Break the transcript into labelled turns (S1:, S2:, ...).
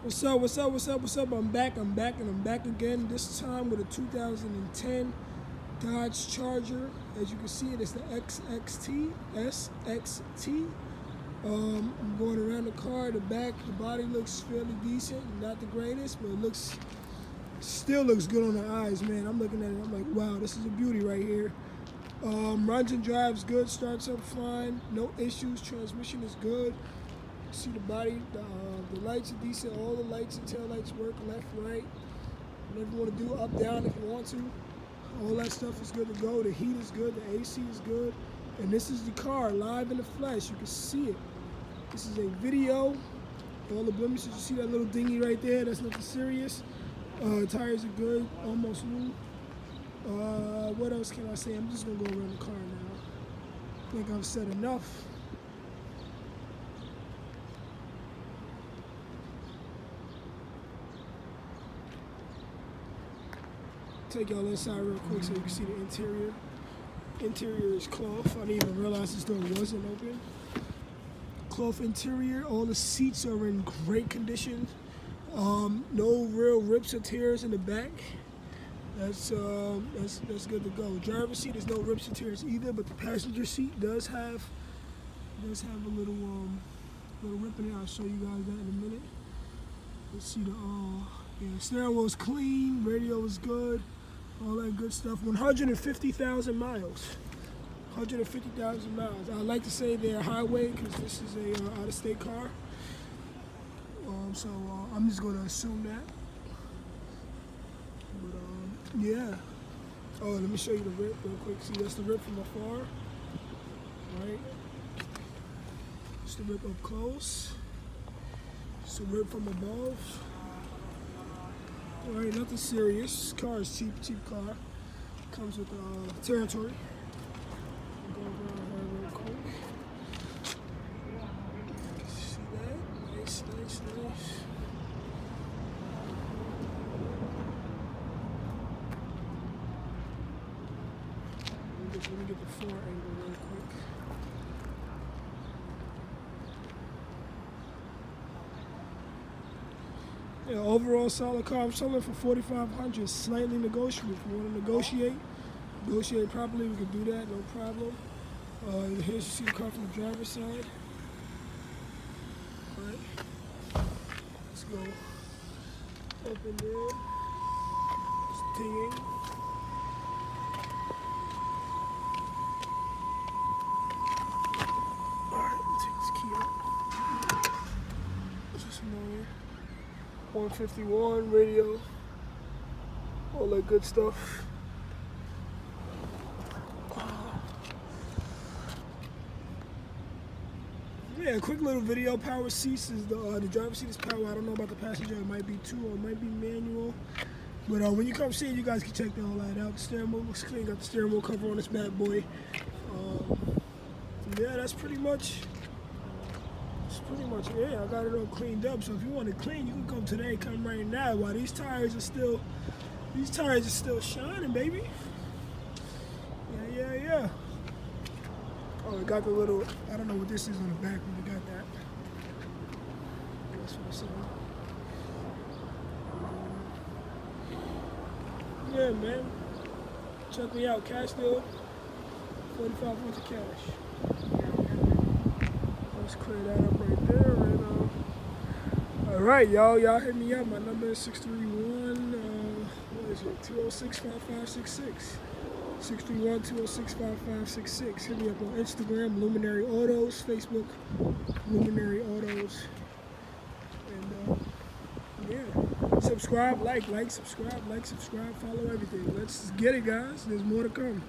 S1: What's up, what's up, what's up, what's up? I'm back, and I'm back again. This time with a 2010 Dodge Charger. As you can see, it is the SXT. I'm going around the car. The back, the body looks fairly decent. Not the greatest, but it still looks good on the eyes, man. I'm looking at it, I'm like, wow, this is a beauty right here. Runs and drives good, starts up fine, no issues. Transmission is good. See the body, the lights are decent. All the lights and tail lights work, left, right. Whatever you want to do, up, down if you want to. All that stuff is good to go. The heat is good, the AC is good. And this is the car live in the flesh. You can see it. This is a video. All the blemishes, you see that little dinghy right there? That's nothing serious. Tires are good, almost new. What else can I say? I'm just gonna go around the car now. I think I've said enough. Take y'all inside real quick so you can see the interior. Interior is cloth. I didn't even realize this door wasn't open. Cloth interior. All the seats are in great condition. No real rips or tears in the back. That's good to go. Driver's seat, there's no rips or tears either, but the passenger seat does have a little rip in it. I'll show you guys that in a minute. Let's see the steering wheel is clean, radio is good, all that good stuff. 150,000 miles. 150,000 miles. I like to say they're highway because this is a out-of-state car. So I'm just going to assume that. But yeah. Oh, let me show you the rip real quick. See, that's the rip from afar. Right. It's the rip up close. It's the rip from above. Alright, nothing serious. Car is cheap car. Comes with territory. Go around here real quick. See that? Nice. Let me get the floor angle real quick. Yeah, overall solid car. I'm selling for $4,500. Slightly negotiable. If you want to negotiate properly, we can do that. No problem. Here's you see the car from the driver's side. All right. Let's go up in there. It's dinging. All right, let me take this key out. What's this one over here? 151 radio, all that good stuff. Yeah, quick little video. Power seats is the driver's seat is power. I don't know about the passenger. It might be 2 or it might be manual. But when you come see it, you guys can check all that out. The steering wheel looks clean. Got the steering wheel cover on this bad boy. Yeah, that's pretty much. Yeah, I got it all cleaned up. So if you want it clean, you can come today. Come right now. While these tires are still shining, baby. Yeah. Oh, it got the little. I don't know what this is on the back, but it got that. That's what I'm saying. Yeah, man. Check me out. Cash deal. $4,500 cash. Let's clear that up right there. All right, y'all hit me up. My number is 631. What is it? 206-5566. 631-206-5566. Hit me up on Instagram, Luminary Autos. Facebook, Luminary Autos. And yeah, subscribe, like, subscribe, follow everything. Let's get it, guys. There's more to come.